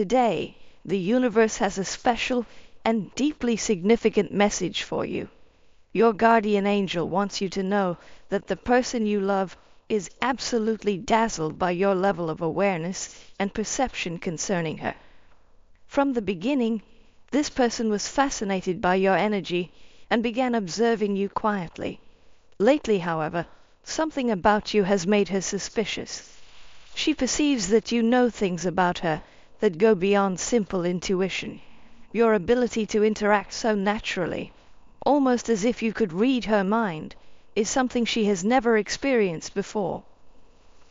today, the universe has a special and deeply significant message for you. Your guardian angel wants you to know that the person you love is absolutely dazzled by your level of awareness and perception concerning her. From the beginning, this person was fascinated by your energy and began observing you quietly. Lately, however, something about you has made her suspicious. She perceives that you know things about her that go beyond simple intuition. Your ability to interact so naturally, almost as if you could read her mind, is something she has never experienced before.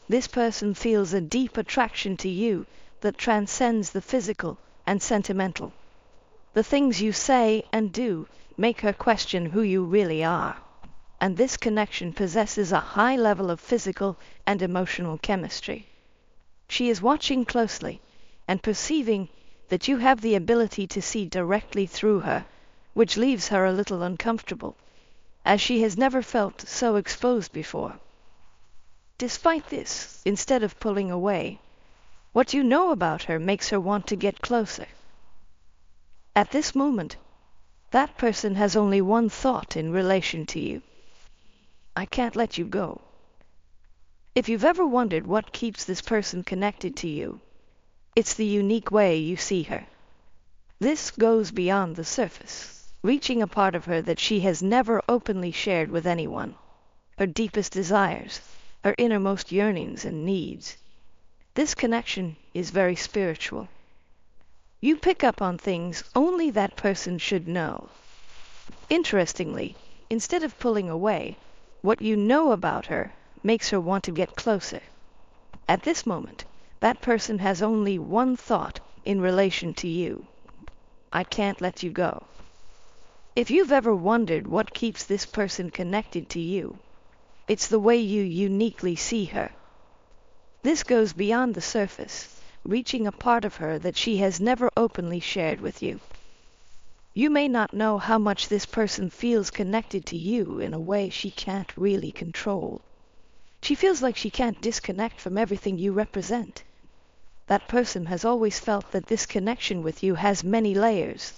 This person feels a deep attraction to you that transcends the physical and sentimental. The things you say and do make her question who you really are, and this connection possesses a high level of physical and emotional chemistry. She is watching closely and perceiving that you have the ability to see directly through her, which leaves her a little uncomfortable, as she has never felt so exposed before. Despite this, instead of pulling away, what you know about her makes her want to get closer. At this moment, that person has only one thought in relation to you: I can't let you go. If you've ever wondered what keeps this person connected to you, it's the unique way you see her. This goes beyond the surface, reaching a part of her that she has never openly shared with anyone. Her deepest desires, her innermost yearnings and needs. This connection is very spiritual. You pick up on things only that person should know. Interestingly, instead of pulling away, what you know about her makes her want to get closer. At this moment, that person has only one thought in relation to you: I can't let you go. If you've ever wondered what keeps this person connected to you, it's the way you uniquely see her. This goes beyond the surface, reaching a part of her that she has never openly shared with you. You may not know how much this person feels connected to you in a way she can't really control. She feels like she can't disconnect from everything you represent. That person has always felt that this connection with you has many layers.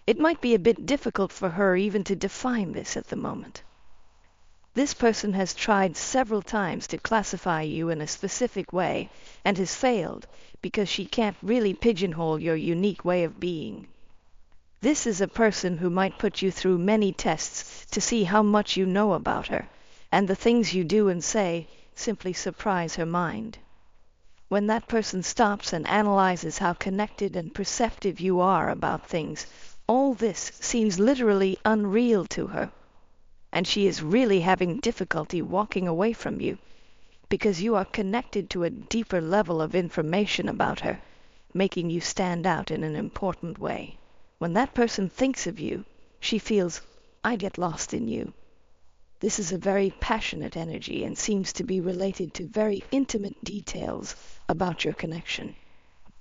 It might be a bit difficult for her even to define this at the moment. This person has tried several times to classify you in a specific way and has failed because she can't really pigeonhole your unique way of being. This is a person who might put you through many tests to see how much you know about her, and the things you do and say simply surprise her mind. When that person stops and analyzes how connected and perceptive you are about things, all this seems literally unreal to her, and she is really having difficulty walking away from you, because you are connected to a deeper level of information about her, making you stand out in an important way. When that person thinks of you, she feels, I get lost in you. This is a very passionate energy and seems to be related to very intimate details about your connection.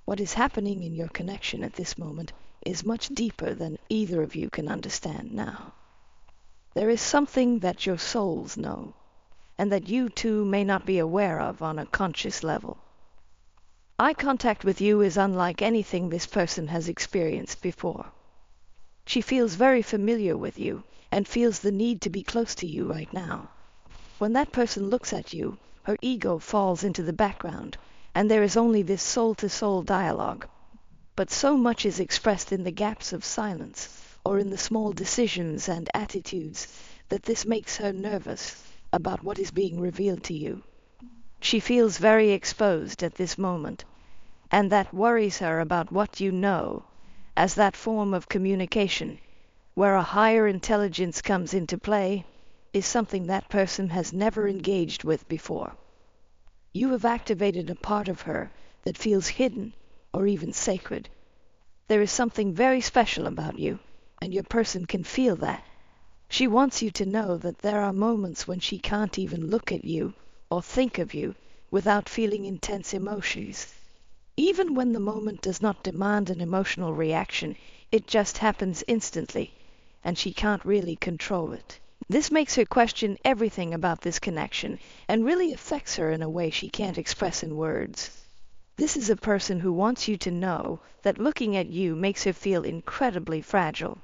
What is happening in your connection at this moment is much deeper than either of you can understand now. There is something that your souls know, and that you two may not be aware of on a conscious level. Eye contact with you is unlike anything this person has experienced before. She feels very familiar with you and feels the need to be close to you right now. When that person looks at you, her ego falls into the background, and there is only this soul-to-soul dialogue. But so much is expressed in the gaps of silence, or in the small decisions and attitudes, that this makes her nervous about what is being revealed to you. She feels very exposed at this moment, and that worries her about what you know, as that form of communication, where a higher intelligence comes into play, is something that person has never engaged with before. You have activated a part of her that feels hidden or even sacred. There is something very special about you, and your person can feel that. She wants you to know that there are moments when she can't even look at you or think of you without feeling intense emotions. Even when the moment does not demand an emotional reaction, it just happens instantly, and she can't really control it. This makes her question everything about this connection, and really affects her in a way she can't express in words. This is a person who wants you to know that looking at you makes her feel incredibly fragile.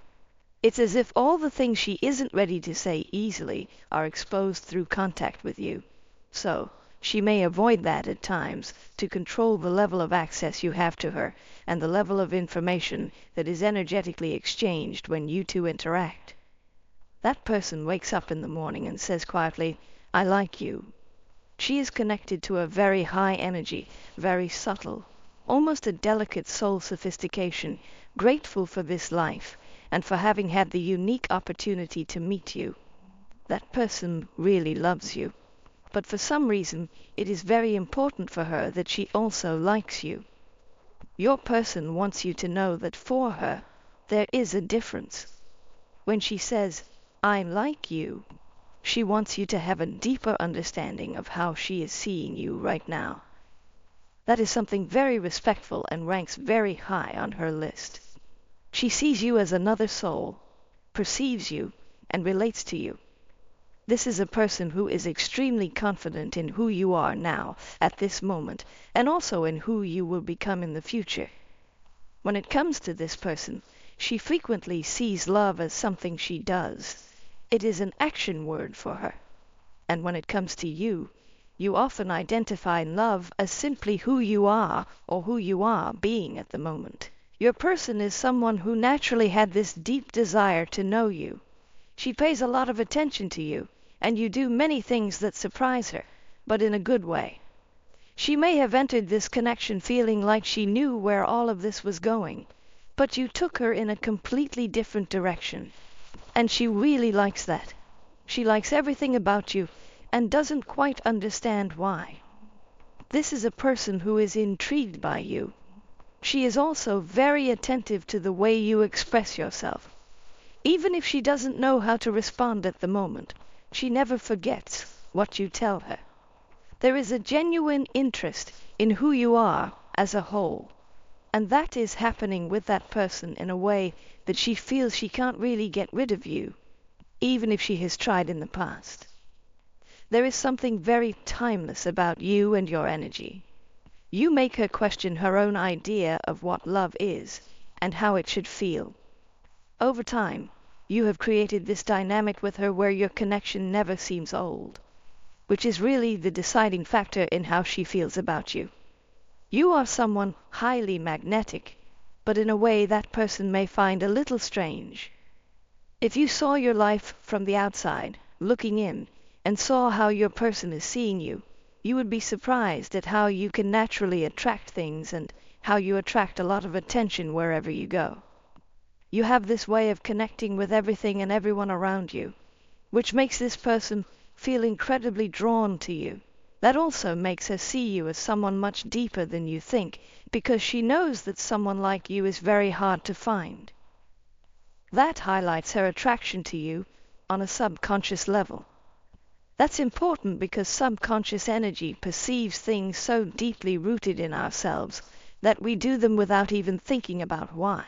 It's as if all the things she isn't ready to say easily are exposed through contact with you. So, she may avoid that at times to control the level of access you have to her and the level of information that is energetically exchanged when you two interact. That person wakes up in the morning and says quietly, "I like you." She is connected to a very high energy, very subtle, almost a delicate soul sophistication, grateful for this life and for having had the unique opportunity to meet you. That person really loves you. But for some reason, it is very important for her that she also likes you. Your person wants you to know that for her, there is a difference. When she says, "I like you," she wants you to have a deeper understanding of how she is seeing you right now. That is something very respectful and ranks very high on her list. She sees you as another soul, perceives you, and relates to you. This is a person who is extremely confident in who you are now, at this moment, and also in who you will become in the future. When it comes to this person, she frequently sees love as something she does. It is an action word for her. And when it comes to you, you often identify love as simply who you are or who you are being at the moment. Your person is someone who naturally had this deep desire to know you. She pays a lot of attention to you, and you do many things that surprise her, but in a good way. She may have entered this connection feeling like she knew where all of this was going, but you took her in a completely different direction, and she really likes that. She likes everything about you and doesn't quite understand why. This is a person who is intrigued by you. She is also very attentive to the way you express yourself. Even if she doesn't know how to respond at the moment, she never forgets what you tell her. There is a genuine interest in who you are as a whole, and that is happening with that person in a way that she feels she can't really get rid of you, even if she has tried in the past. There is something very timeless about you and your energy. You make her question her own idea of what love is and how it should feel. Over time, you have created this dynamic with her where your connection never seems old, which is really the deciding factor in how she feels about you. You are someone highly magnetic, but in a way that person may find a little strange. If you saw your life from the outside, looking in, and saw how your person is seeing you, you would be surprised at how you can naturally attract things and how you attract a lot of attention wherever you go. You have this way of connecting with everything and everyone around you, which makes this person feel incredibly drawn to you. That also makes her see you as someone much deeper than you think, because she knows that someone like you is very hard to find. That highlights her attraction to you on a subconscious level. That's important because subconscious energy perceives things so deeply rooted in ourselves that we do them without even thinking about why.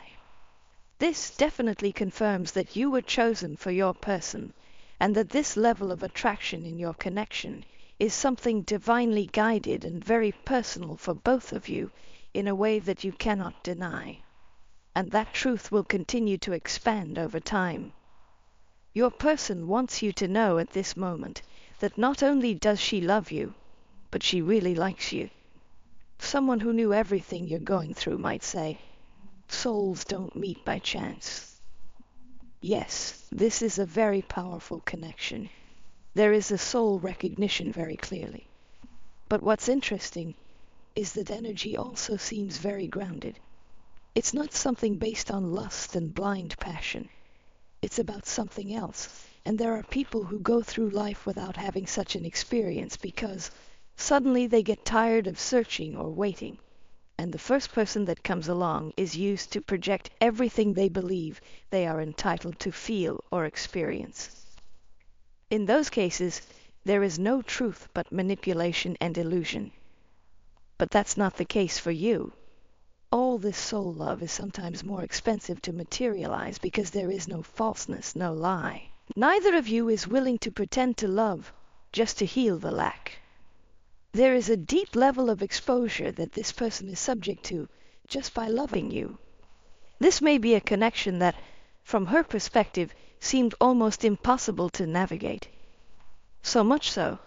This definitely confirms that you were chosen for your person, and that this level of attraction in your connection is something divinely guided and very personal for both of you in a way that you cannot deny. And that truth will continue to expand over time. Your person wants you to know at this moment that not only does she love you, but she really likes you. Someone who knew everything you're going through might say, souls don't meet by chance. Yes, this is a very powerful connection. There is a soul recognition very clearly. But what's interesting is that energy also seems very grounded. It's not something based on lust and blind passion. It's about something else. And there are people who go through life without having such an experience because suddenly they get tired of searching or waiting. And the first person that comes along is used to project everything they believe they are entitled to feel or experience. In those cases, there is no truth but manipulation and illusion. But that's not the case for you. All this soul love is sometimes more expensive to materialize because there is no falseness, no lie. Neither of you is willing to pretend to love just to heal the lack. There is a deep level of exposure that this person is subject to just by loving you. This may be a connection that, from her perspective, seemed almost impossible to navigate. So much so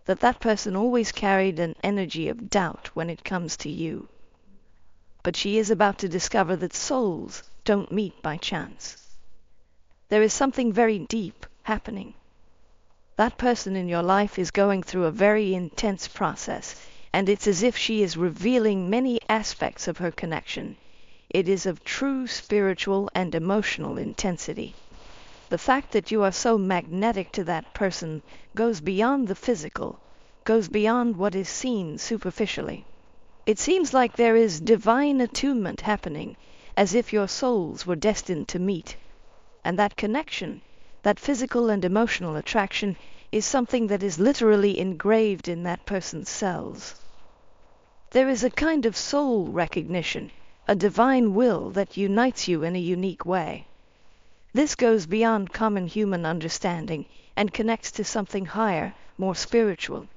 that that person always carried an energy of doubt when it comes to you. But she is about to discover that souls don't meet by chance. There is something very deep happening. That person in your life is going through a very intense process, and it's as if she is revealing many aspects of her connection. It is of true spiritual and emotional intensity. The fact that you are so magnetic to that person goes beyond the physical, goes beyond what is seen superficially. It seems like there is divine attunement happening, as if your souls were destined to meet. And that connection, that physical and emotional attraction, is something that is literally engraved in that person's cells. There is a kind of soul recognition, a divine will that unites you in a unique way. This goes beyond common human understanding and connects to something higher, more spiritual.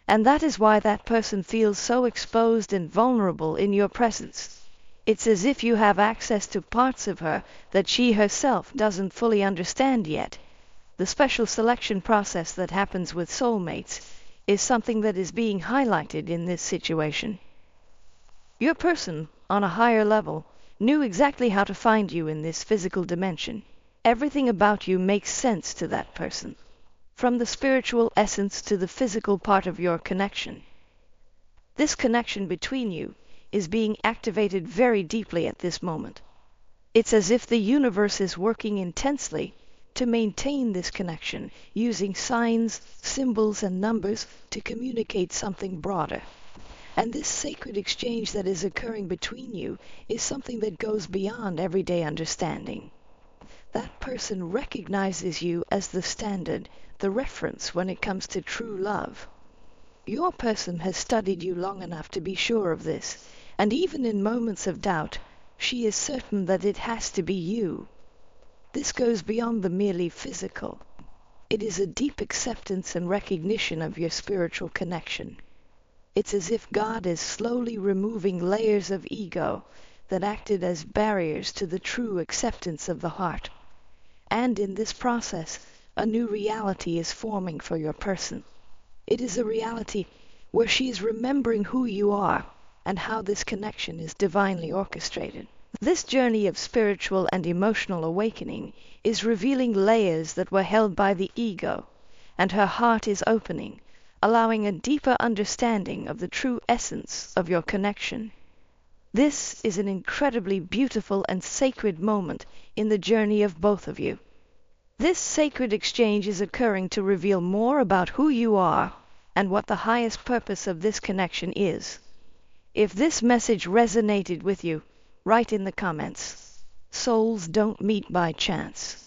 And that is why that person feels so exposed and vulnerable in your presence. It's as if you have access to parts of her that she herself doesn't fully understand yet. The special selection process that happens with soulmates is something that is being highlighted in this situation. Your person, on a higher level, knew exactly how to find you in this physical dimension. Everything about you makes sense to that person, from the spiritual essence to the physical part of your connection. This connection between you is being activated very deeply at this moment. It's as if the universe is working intensely to maintain this connection, using signs, symbols, and numbers to communicate something broader. And this sacred exchange that is occurring between you is something that goes beyond everyday understanding. That person recognizes you as the standard, the reference when it comes to true love. Your person has studied you long enough to be sure of this, and even in moments of doubt, she is certain that it has to be you. This goes beyond the merely physical. It is a deep acceptance and recognition of your spiritual connection. It's as if God is slowly removing layers of ego that acted as barriers to the true acceptance of the heart. And in this process, a new reality is forming for your person. It is a reality where she is remembering who you are and how this connection is divinely orchestrated. This journey of spiritual and emotional awakening is revealing layers that were held by the ego, and her heart is opening, allowing a deeper understanding of the true essence of your connection. This is an incredibly beautiful and sacred moment in the journey of both of you. This sacred exchange is occurring to reveal more about who you are and what the highest purpose of this connection is. If this message resonated with you, write in the comments. Souls don't meet by chance.